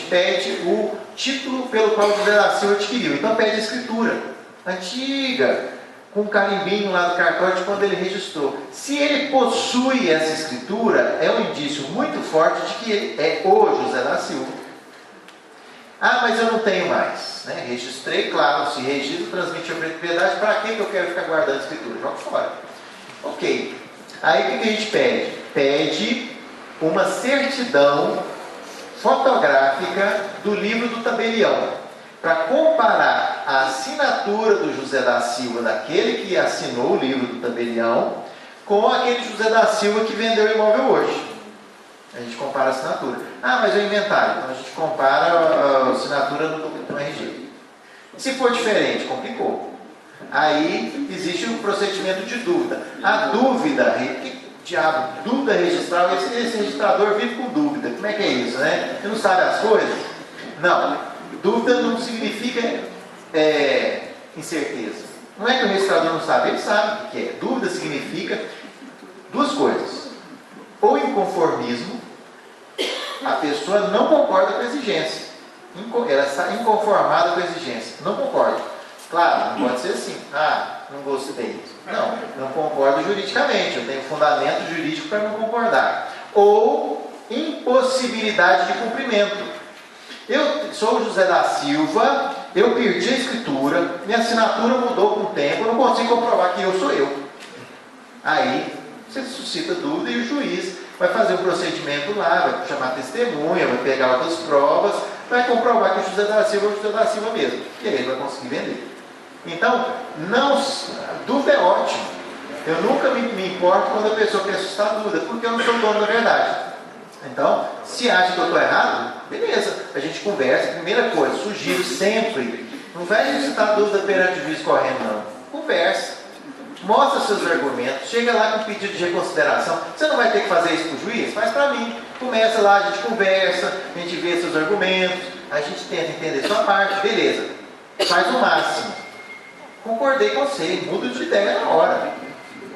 pede o título pelo qual o José da Silva adquiriu. Então pede a escritura antiga, com um carimbinho lá do cartório de quando ele registrou. Se ele possui essa escritura, é um indício muito forte de que ele é o José da Silva. Ah, mas eu não tenho mais, né? Registrei, claro, se registro, transmitir a propriedade, para que eu quero ficar guardando a escritura? Joga fora. Ok. Aí o que a gente pede? Pede uma certidão fotográfica do livro do tabelião, para comparar a assinatura do José da Silva, daquele que assinou o livro do tabelião, com aquele José da Silva que vendeu o imóvel hoje. A gente compara a assinatura. Ah, mas é o inventário. Então a gente compara a assinatura no RG. Se for diferente, complicou. Aí existe um procedimento de dúvida. A dúvida, que diabo, dúvida registral, esse registrador vive com dúvida. Como é que é isso, né? Você não sabe as coisas? Não. Dúvida não significa incerteza. Não é que o registrador não sabe, ele sabe o que é. Dúvida significa duas coisas. Ou inconformismo, a pessoa não concorda com a exigência. Ela está inconformada com a exigência. Não concorda. Claro, não pode ser assim. Ah, não gostei. Não concordo juridicamente. Eu tenho fundamento jurídico para não concordar. Ou impossibilidade de cumprimento. Eu sou o José da Silva, eu perdi a escritura, minha assinatura mudou com o tempo, eu não consigo comprovar que eu sou eu. Aí você suscita dúvida e o juiz vai fazer um procedimento lá, vai chamar testemunha, vai pegar outras provas, vai comprovar que o José da Silva é o José da Silva mesmo. E aí ele vai conseguir vender. Então, dúvida é ótimo. Eu nunca me importo quando a pessoa quer suscitar dúvida, porque eu não sou dono da verdade. Então, se acha que eu estou errado, beleza, a gente conversa. Primeira coisa, sugiro sempre, não vai suscitar dúvida perante o juiz correndo, não. Conversa, mostra seus argumentos, chega lá com pedido de reconsideração. Você não vai ter que fazer isso para o juiz? Faz para mim. Começa lá, a gente conversa, a gente vê seus argumentos, a gente tenta entender sua parte, beleza. Faz o máximo. Concordei com você, muda de ideia na hora.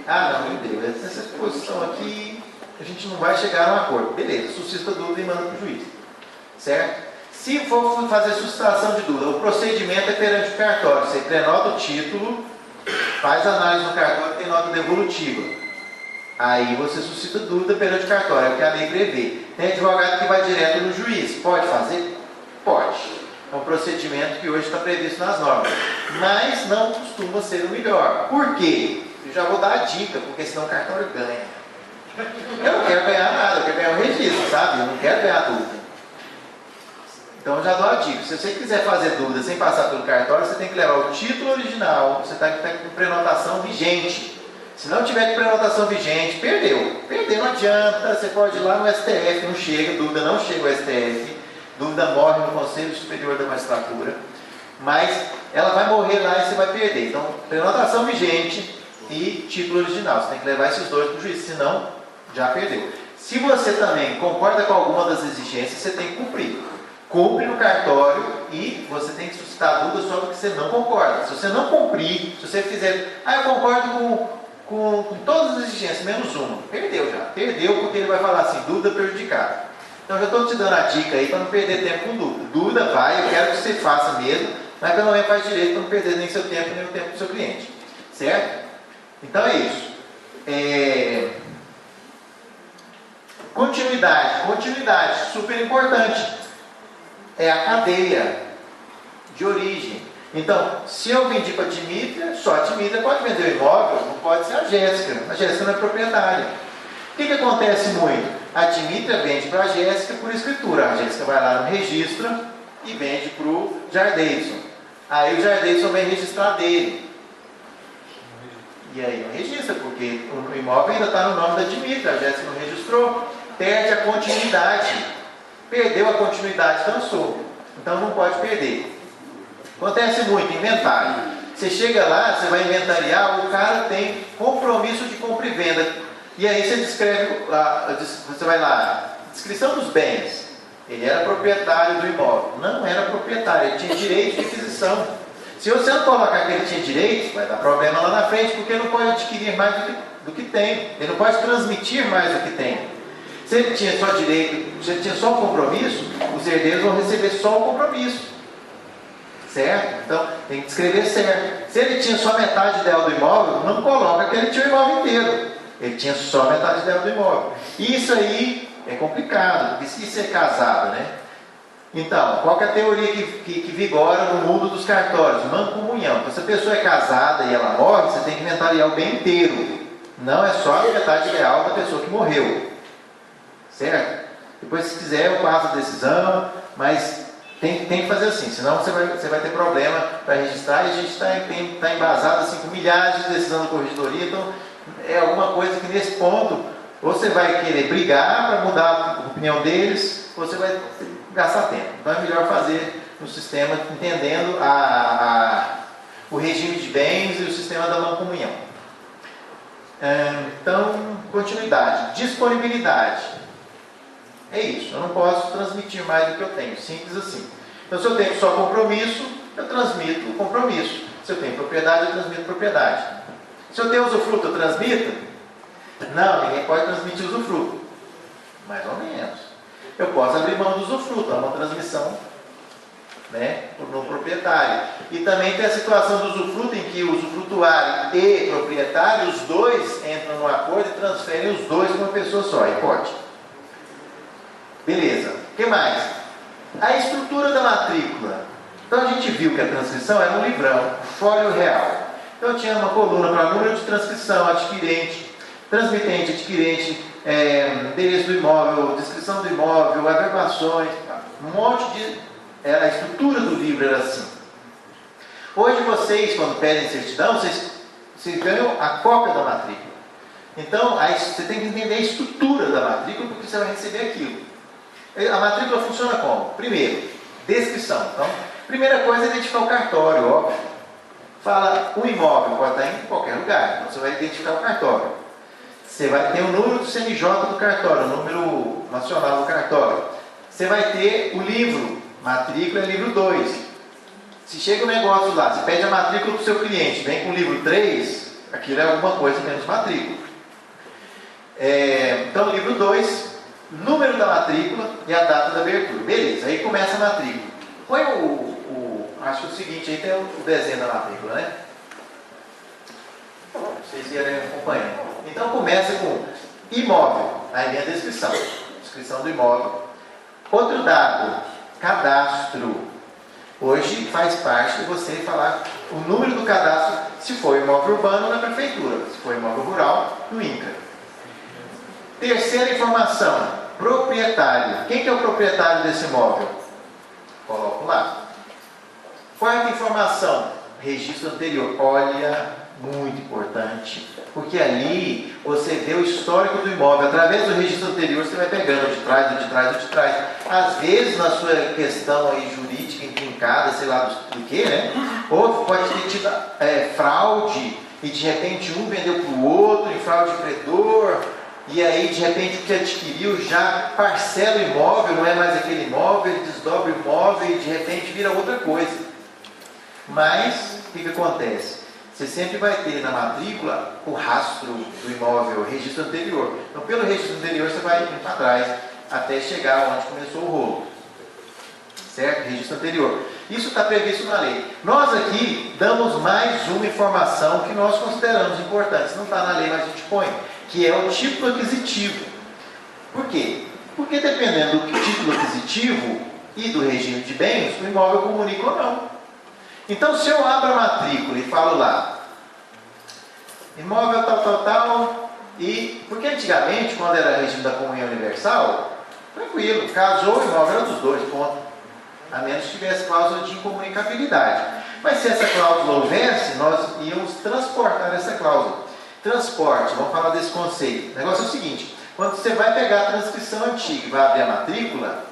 Ah, não, meu Deus, essa posição aqui, a gente não vai chegar a um acordo. Beleza, suscita dúvida e manda para o juiz. Certo? Se for fazer suscitação de dúvida, o procedimento é perante o cartório. Você prenota o título, faz análise no cartório, tem nota devolutiva. Aí você suscita dúvida perante o cartório, é o que a lei prevê. Tem advogado que vai direto no juiz. Pode fazer? Pode. É um procedimento que hoje está previsto nas normas. Mas não costuma ser o melhor. Por quê? Eu já vou dar a dica, porque senão o cartório ganha. Eu não quero ganhar nada, eu quero ganhar um registro, sabe? Eu não quero ganhar dúvida. Então eu já dou a dica. Se você quiser fazer dúvida sem passar pelo cartório, você tem que levar o título original, você está com prenotação vigente. Se não tiver com prenotação vigente, perdeu. Perdeu, não adianta, você pode ir lá no STF, não chega, dúvida não chega ao STF, dúvida morre no Conselho Superior da Magistratura, mas ela vai morrer lá e você vai perder. Então, prenotação vigente e título original. Você tem que levar esses dois para o juiz, senão já perdeu. Se você também concorda com alguma das exigências, você tem que cumprir. Cumpre no cartório e você tem que suscitar dúvidas sobre o que você não concorda. Se você não cumprir, se você fizer, eu concordo com todas as exigências, menos uma, perdeu já. Perdeu porque ele vai falar assim, dúvida prejudicada. Então já estou te dando a dica aí para não perder tempo com dúvida. Dúvida vai, eu quero que você faça mesmo, mas pelo menos faz direito para não perder nem seu tempo, nem o tempo do seu cliente. Certo? Então é isso. Continuidade, super importante. É a cadeia de origem. Então, se eu vendi para a Dimitra, só a Dimitra pode vender o imóvel, não pode ser a Jéssica. A Jéssica não é proprietária. O que acontece muito? A Dimitra vende para a Jéssica por escritura. A Jéssica vai lá no registro e vende para o Jardeison. Aí o Jardeison vem registrar dele. E aí não registra, porque o imóvel ainda está no nome da Dimitra. A Jéssica não registrou. Perde a continuidade. Perdeu a continuidade, cansou. Então não pode perder. Acontece muito, inventário. Você chega lá, você vai inventariar, o cara tem compromisso de compra e venda. E aí você descreve, você vai lá, descrição dos bens. Ele era proprietário do imóvel. Não era proprietário, ele tinha direito de aquisição. Se você não colocar que ele tinha direito, vai dar problema lá na frente, porque ele não pode adquirir mais do que tem. Ele não pode transmitir mais do que tem. Se ele tinha só direito, se ele tinha só um compromisso, os herdeiros vão receber só o compromisso. Certo? Então, tem que descrever certo. Se ele tinha só metade ideal do imóvel, não coloca que ele tinha o imóvel inteiro. Ele tinha só metade ideal do imóvel. Isso aí é complicado, porque se é casado, né? Então, qual que é a teoria que vigora no mundo dos cartórios? Mancomunhão. Então, se a pessoa é casada e ela morre, você tem que inventariar o bem inteiro. Não é só a metade ideal da pessoa que morreu. Certo? Depois, se quiser, eu passo a decisão, mas tem que fazer assim, senão você vai ter problema para registrar, e a gente está embasado assim, com milhares de decisões da corregedoria, então é alguma coisa que nesse ponto, ou você vai querer brigar para mudar a opinião deles, ou você vai gastar tempo. Então é melhor fazer no sistema, entendendo o regime de bens e o sistema da mancomunhão. Então, continuidade. Disponibilidade. É isso, eu não posso transmitir mais do que eu tenho, simples assim. Então, se eu tenho só compromisso, eu transmito o compromisso. Se eu tenho propriedade, eu transmito propriedade. Se eu tenho usufruto, eu transmito? Não, ninguém pode transmitir usufruto. Mais ou menos. Eu posso abrir mão do usufruto, é uma transmissão, né, no proprietário. E também tem a situação do usufruto em que o usufrutuário e proprietário, os dois entram no acordo e transferem os dois para uma pessoa só. Aí pode. Beleza. O que mais? A estrutura da matrícula. Então a gente viu que a transcrição era um livrão, fólio real. Então tinha uma coluna para número de transcrição, adquirente, transmitente, adquirente, endereço do imóvel, descrição do imóvel, averbações, um monte de... a estrutura do livro era assim. Hoje vocês, quando pedem certidão, vocês ganham a cópia da matrícula. Então, aí você tem que entender a estrutura da matrícula, porque você vai receber aquilo. A matrícula funciona como? Primeiro, descrição. Então, primeira coisa é identificar o cartório, óbvio. Fala, o imóvel pode estar em qualquer lugar, então você vai identificar o cartório. Você vai ter o número do CNJ do cartório, o número nacional do cartório. Você vai ter o livro, matrícula é livro 2. Se chega um negócio lá, você pede a matrícula para o seu cliente, vem com o livro 3, aquilo é alguma coisa menos matrícula. Então, livro 2, número da matrícula e a data da abertura. Beleza, aí começa a matrícula. Põe acho que o seguinte, aí tem o desenho da matrícula, né? Vocês irem acompanhando. Então começa com imóvel, aí vem a descrição. Descrição do imóvel. Outro dado, cadastro. Hoje faz parte de você falar o número do cadastro, se for imóvel urbano, na prefeitura, se for imóvel rural, no INCRA. Terceira informação, proprietário. Quem que é o proprietário desse imóvel? Coloco lá. Quarta informação, registro anterior. Olha, muito importante, porque ali você vê o histórico do imóvel. Através do registro anterior você vai pegando de trás, de trás, de trás. Às vezes na sua questão aí jurídica intrincada, sei lá do que, né? Ou pode ter tido fraude e de repente um vendeu para o outro em fraude de credor. E aí, de repente, o que adquiriu já parcela o imóvel, não é mais aquele imóvel, ele desdobra o imóvel e de repente vira outra coisa. Mas, o que acontece? Você sempre vai ter na matrícula o rastro do imóvel, o registro anterior. Então, pelo registro anterior, você vai indo para trás até chegar onde começou o rolo. Certo? Registro anterior. Isso está previsto na lei. Nós aqui damos mais uma informação que nós consideramos importante. Não está na lei, mas a gente põe. Que é o título aquisitivo. Por quê? Porque dependendo do título aquisitivo e do regime de bens, o imóvel comunica ou não. Então, se eu abro a matrícula e falo lá, imóvel tal, e... Porque antigamente, quando era regime da comunhão universal, tranquilo, casou, o imóvel era dos dois, ponto. A menos que tivesse cláusula de incomunicabilidade. Mas se essa cláusula houvesse, nós íamos transportar essa cláusula. Transporte, vamos falar desse conceito. O negócio é o seguinte, quando você vai pegar a transcrição antiga e vai abrir a matrícula,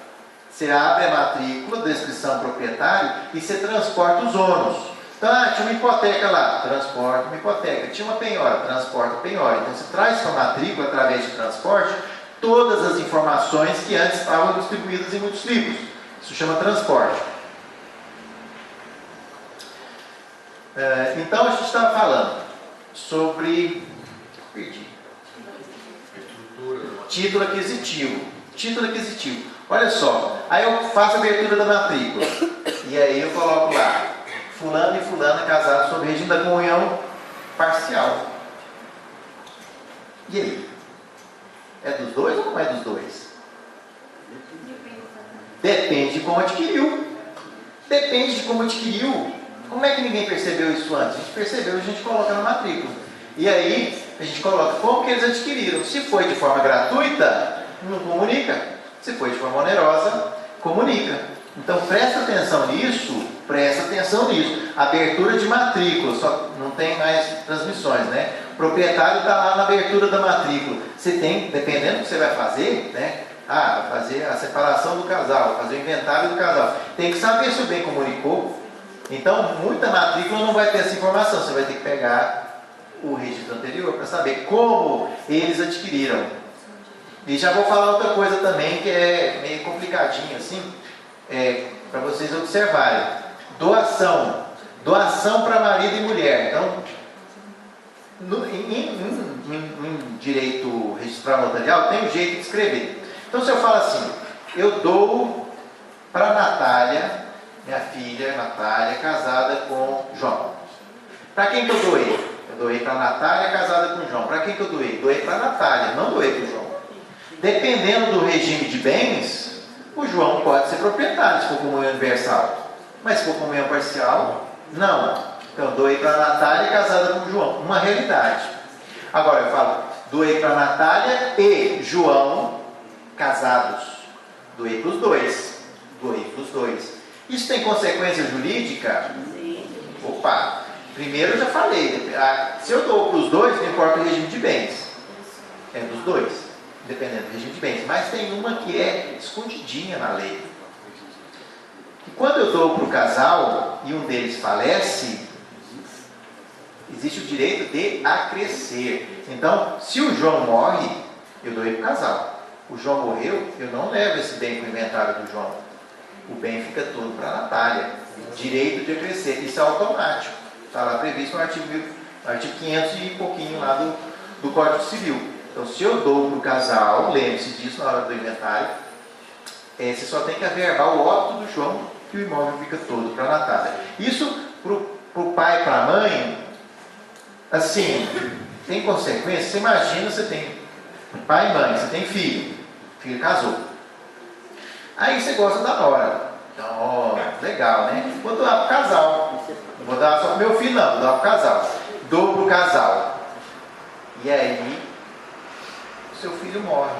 você abre a matrícula, descrição proprietário, e você transporta os ônus. Então, tinha uma hipoteca lá, transporta uma hipoteca. Tinha uma penhora, transporta a penhora. Então, você traz sua matrícula, através de transporte, todas as informações que antes estavam distribuídas em muitos livros. Isso chama transporte. Então, a gente estava falando sobre... Perdi. Estrutura da título aquisitivo. Título aquisitivo. Olha só, aí eu faço a abertura da matrícula. E aí eu coloco lá, fulano e fulana casados sob regime da comunhão parcial. E aí? É dos dois ou não é dos dois? Depende de como adquiriu. Depende de como adquiriu. Como é que ninguém percebeu isso antes? A gente percebeu, a gente coloca na matrícula. E aí, a gente coloca como que eles adquiriram. Se foi de forma gratuita, não comunica. Se foi de forma onerosa, comunica. Então, presta atenção nisso. Abertura de matrícula, só não tem mais transmissões, né? O proprietário está lá na abertura da matrícula. Você tem, dependendo do que você vai fazer, né? Vai fazer a separação do casal, fazer o inventário do casal. Tem que saber se o bem comunicou. Então, muita matrícula não vai ter essa informação. Você vai ter que pegar o registro anterior para saber como eles adquiriram. E já vou falar outra coisa também que é meio complicadinho assim, para vocês observarem. Doação para marido e mulher. Então, em direito registral notarial, tem um jeito de escrever. Então, se eu falo assim, eu dou para Natália, minha filha Natália, casada com João. Para quem que eu doei? Eu doei para Natália, casada com João. Para quem que eu doei? Doei para Natália, não doei para o João. Dependendo do regime de bens, o João pode ser proprietário, se for comunhão universal. Mas se for comunhão parcial, não. Então, doei para a Natália casada com o João. Uma realidade. Agora, eu falo, doei para a Natália e João casados. Doei para os dois. Doei para os dois. Isso tem consequência jurídica? Opa! Primeiro eu já falei. Se eu dou para os dois, não importa o regime de bens. É dos dois, dependendo do regime de bens. Mas tem uma que é escondidinha na lei. E quando eu dou para o casal e um deles falece, existe o direito de acrescer. Então, se o João morre, eu doei para o casal. O João morreu, eu não levo esse bem para o inventário do João. O bem fica todo para a Natália. Direito de acrescer. Isso é automático. Está lá previsto no artigo 500 e pouquinho lá do Código Civil. Então, se eu dou para o casal, lembre-se disso na hora do inventário, você só tem que averbar o óbito do João e o imóvel fica todo para a Natália. Isso para o pai e para a mãe, assim, tem consequência. Você imagina, você tem pai e mãe, você tem filho, o filho casou. Aí você gosta da nora. Então, legal, né? Vou doar para o casal. Não vou dar só para o meu filho, não, vou dar para o casal. Dou para o casal. E aí, o seu filho morre.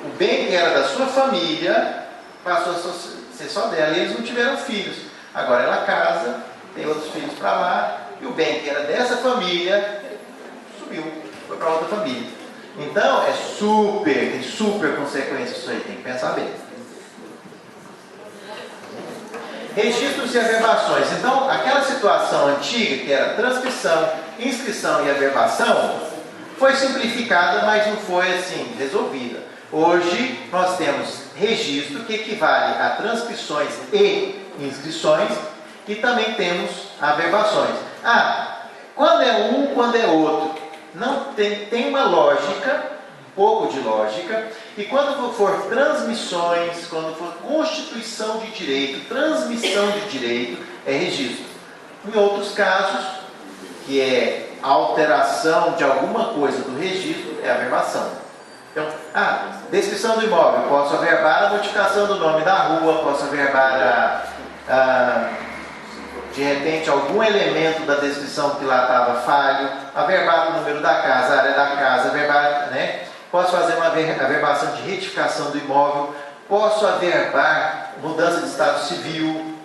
O bem que era da sua família passou a ser só dela. E eles não tiveram filhos. Agora ela casa, tem outros filhos para lá. E o bem que era dessa família subiu, foi para outra família. Então, tem super consequência isso aí, tem que pensar bem. Registros e averbações. Então, aquela situação antiga, que era transcrição, inscrição e averbação, foi simplificada, mas não foi assim, resolvida. Hoje, nós temos registro, que equivale a transcrições e inscrições, e também temos averbações. Quando é um, quando é outro? Não tem uma lógica, um pouco de lógica, e quando for transmissões, quando for constituição de direito, transmissão de direito, é registro. Em outros casos, que é alteração de alguma coisa do registro, é averbação. Então, descrição do imóvel, posso averbar a modificação do nome da rua, posso averbar de repente algum elemento da descrição que lá estava falho, averbar o número da casa, a área da casa, averbar, né? Posso fazer uma averbação de retificação do imóvel, posso averbar mudança de estado civil,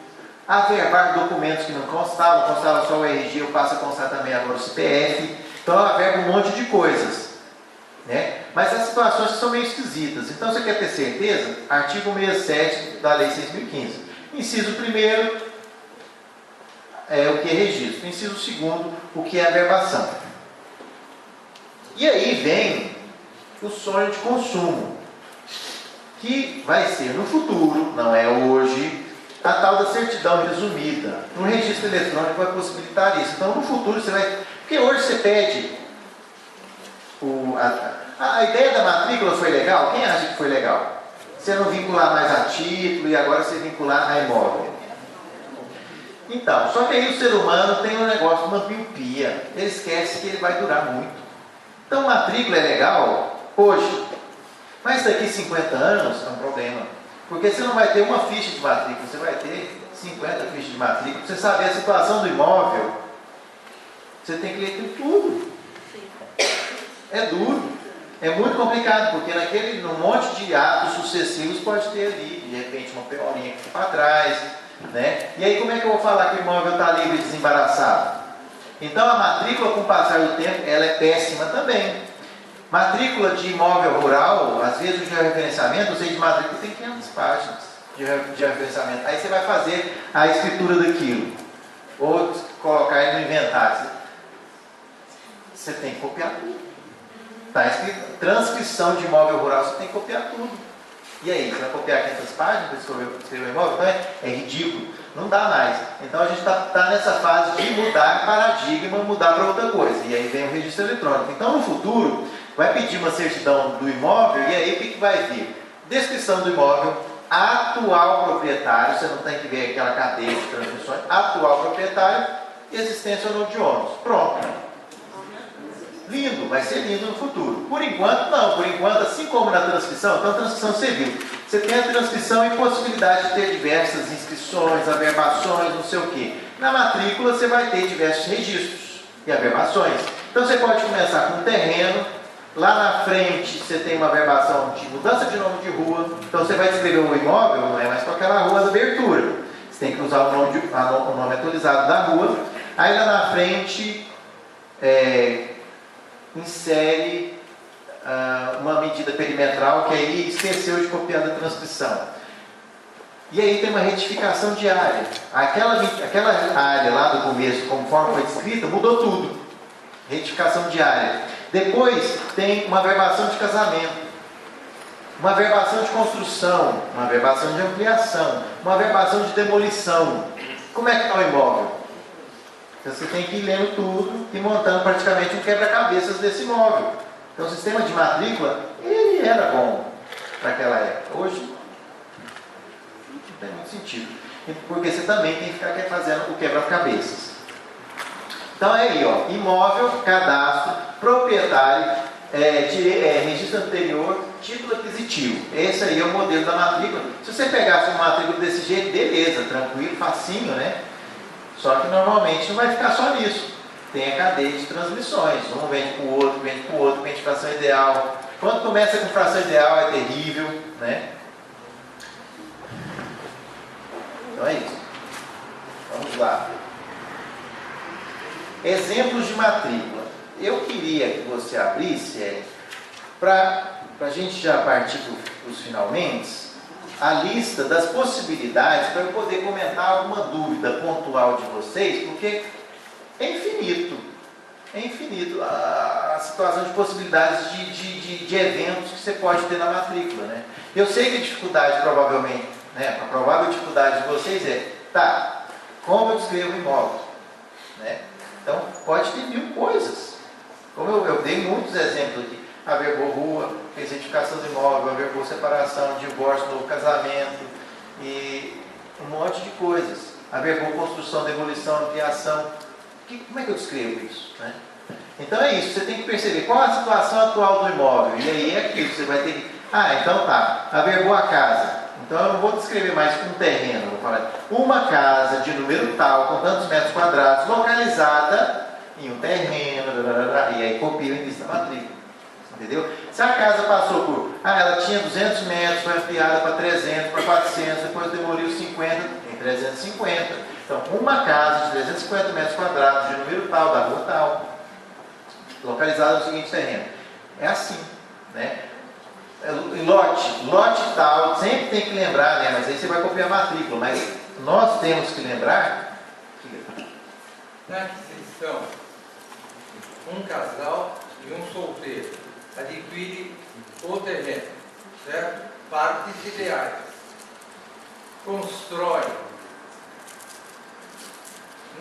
averbar documentos que não constava só o RG, eu passo a constar também agora o CPF, então eu averbo um monte de coisas, né? Mas as situações são meio esquisitas. Então, você quer ter certeza? Artigo 67 da Lei 6.015. Inciso 1º é o que é registro. Inciso 2º, o que é averbação. E aí vem o sonho de consumo, que vai ser no futuro, não é hoje, a tal da certidão resumida. Um registro eletrônico vai possibilitar isso. Então, no futuro, você vai... Porque hoje você pede A ideia da matrícula foi legal? Quem acha que foi legal? Você não vincular mais a título e agora você vincular a imóvel. Então, só que aí o ser humano tem um negócio, uma miopia. Ele esquece que ele vai durar muito. Então, matrícula é legal hoje, mas daqui 50 anos é um problema. Porque você não vai ter uma ficha de matrícula, você vai ter 50 fichas de matrícula. Pra você saber a situação do imóvel, você tem que ler tudo. É duro. É muito complicado, porque num monte de atos sucessivos pode ter ali, de repente, uma peorinha que fica para trás, né? E aí como é que eu vou falar que o imóvel está livre e desembaraçado? Então a matrícula, com o passar do tempo, ela é péssima também. Matrícula de imóvel rural, às vezes o georreferenciamento, o de matrícula tem 500 páginas de georreferenciamento. Aí você vai fazer a escritura daquilo, ou colocar ele no inventário. Você tem que copiar tudo. Está escrito transcrição de imóvel rural, você tem que copiar tudo. E aí, você vai copiar 500 páginas para escrever o imóvel? Então é ridículo, não dá mais. Então a gente está nessa fase de mudar paradigma, mudar para outra coisa. E aí vem o registro eletrônico. Então no futuro, vai pedir uma certidão do imóvel, e aí o que vai vir? Descrição do imóvel, atual proprietário, você não tem que ver aquela cadeia de transmissões, atual proprietário, existência ou não de ônus. Pronto. Lindo, vai ser lindo no futuro. Por enquanto, não. Por enquanto, assim como na transcrição, então a transcrição civil, você tem a transcrição e possibilidade de ter diversas inscrições, averbações, não sei o quê. Na matrícula, você vai ter diversos registros e averbações. Então, você pode começar com um terreno. Lá na frente, você tem uma averbação de mudança de nome de rua. Então, você vai descrever o imóvel, não é mais com aquela rua da abertura. Você tem que usar o nome atualizado da rua. Aí, lá na frente, insere uma medida perimetral que aí esqueceu de copiar da transcrição. E aí tem uma retificação de área. Aquela área lá do começo, conforme foi descrita, mudou tudo. Retificação de área. Depois tem uma averbação de casamento, uma averbação de construção, uma averbação de ampliação, uma averbação de demolição. Como é que está o imóvel? Você tem que ir lendo tudo e montando praticamente um quebra-cabeças desse imóvel. Então o sistema de matrícula, ele era bom para aquela época. Hoje, não tem muito sentido. Porque você também tem que ficar fazendo o quebra-cabeças. Então é aí, ó, imóvel, cadastro, proprietário, registro anterior, título aquisitivo. Esse aí é o modelo da matrícula. Se você pegasse uma matrícula desse jeito, beleza, tranquilo, facinho, né? Só que normalmente não vai ficar só nisso. Tem a cadeia de transmissões. Um vende para o outro, vende para o outro, vende fração ideal. Quando começa com fração ideal é terrível, né? Então é isso. Vamos lá. Exemplos de matrícula. Eu queria que você abrisse, para a gente já partir para os finalmente, a lista das possibilidades para eu poder comentar alguma dúvida pontual de vocês, porque é infinito a situação de possibilidades de eventos que você pode ter na matrícula, né? Eu sei que a dificuldade provavelmente, né, a provável dificuldade de vocês como eu descrevo o imóvel, né? Então pode ter mil coisas, como eu dei muitos exemplos aqui. Averbou rua, retificação do imóvel, averbou separação, divórcio, novo casamento e um monte de coisas. Averbou construção, demolição, ampliação. Como é que eu descrevo isso, né? Então é isso, você tem que perceber qual a situação atual do imóvel. E aí é aquilo, você vai ter que... então tá, averbou a casa. Então eu não vou descrever mais com um terreno, vou falar uma casa de número tal, com tantos metros quadrados, localizada em um terreno, e aí copia o início da matrícula. Entendeu? Se a casa passou por... ela tinha 200 metros, foi ampliada para 300, para 400, depois demoliu 50, tem 350. Então, uma casa de 350 metros quadrados, de número tal, da rua tal, localizada no seguinte terreno. É assim, né? Lote tal, sempre tem que lembrar, né? Mas aí você vai copiar a matrícula, mas nós temos que lembrar... Na aquisição, um casal e um solteiro adquire o terreno, certo? Partes ideais. Constrói.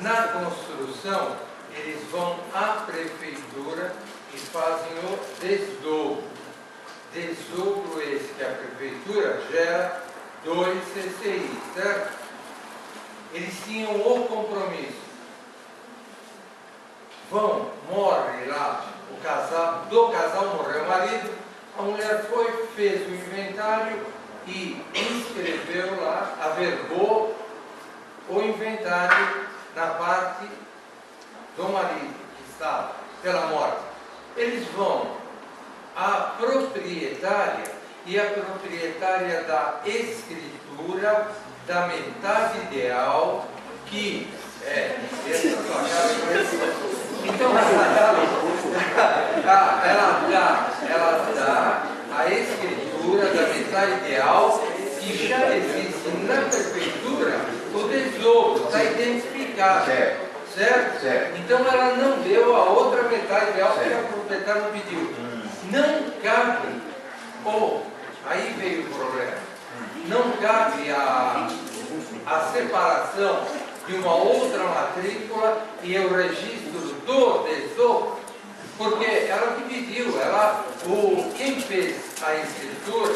Na construção, eles vão à prefeitura e fazem o desdobro. Desdobro esse que a prefeitura gera 2 CCI, certo? Eles tinham o compromisso. Morre lá, do casal morreu o marido, a mulher foi, fez o inventário e inscreveu lá, averbou o inventário na parte do marido que estava pela morte. Eles vão à proprietária e a proprietária dá escritura da metade ideal que então ela dá a escritura da metade ideal que já existe na prefeitura, o desdobro está identificado, certo? Então ela não deu a outra metade ideal que a proprietária não pediu. Não cabe, aí veio o problema, não cabe a separação de uma outra matrícula e o registro do desdobro, porque ela que pediu, quem fez a escritura,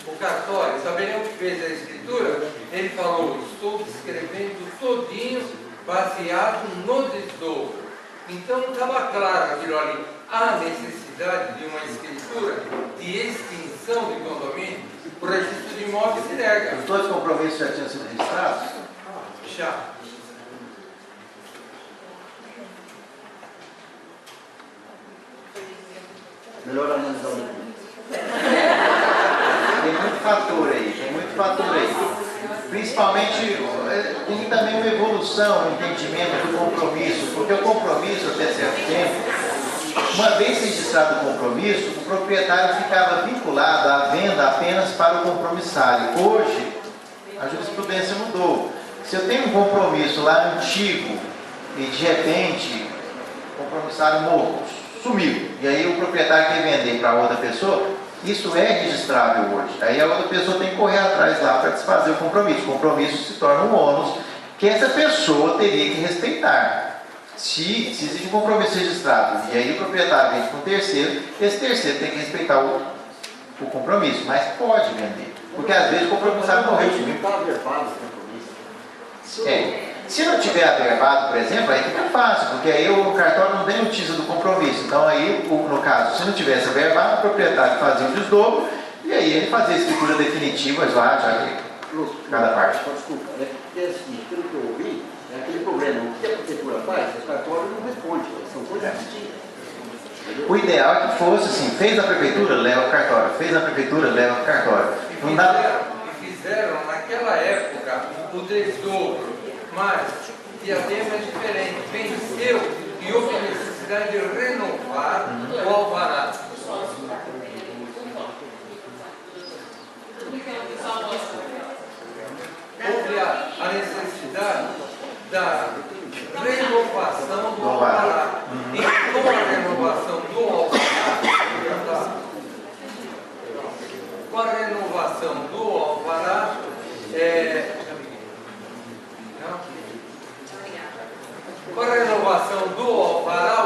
o cartório, sabendo que fez a escritura, ele falou, estou descrevendo todinho baseado no desdobro. Então estava claro aquilo ali, há necessidade de uma escritura de extinção de condomínio, o registro de imóveis se nega. Os dois compromissos já tinham sido registrados? Já. Melhor analisar o documento. Tem muito fator aí, Principalmente, tem também uma evolução no entendimento do compromisso, porque o compromisso, até certo tempo, uma vez registrado o compromisso, o proprietário ficava vinculado à venda apenas para o compromissário. Hoje, a jurisprudência mudou. Se eu tenho um compromisso lá antigo e de repente o compromissário morto, sumiu, e aí o proprietário quer vender para outra pessoa, isso é registrável hoje. Aí a outra pessoa tem que correr atrás lá para desfazer o compromisso. O compromisso se torna um ônus que essa pessoa teria que respeitar. Se existe um compromisso registrado e aí o proprietário vende para um terceiro, esse terceiro tem que respeitar o compromisso, mas pode vender. Porque às vezes o compromissário morreu. Não está averbado o compromisso. Se não tiver averbado, por exemplo, aí fica fácil, porque aí o cartório não tem notícia do compromisso. Então aí, no caso, se não tivesse averbado, o proprietário fazia o desdobro e aí ele fazia a escritura definitiva já de cada parte. Desculpa, é assim, pelo que eu ouvi, é aquele problema. O que a prefeitura faz, o cartório não responde, são coisas distintas. O ideal é que fosse assim, fez a prefeitura, leva o cartório, fez a prefeitura, leva o cartório. Não dá... Fizeram naquela época o desdobro, mas Diadema é diferente, venceu e houve a necessidade de renovar o alvará. Houve a necessidade da renovação do alvará. E com a renovação do alvará, com a renovação do alvará, com a renovação do alvará,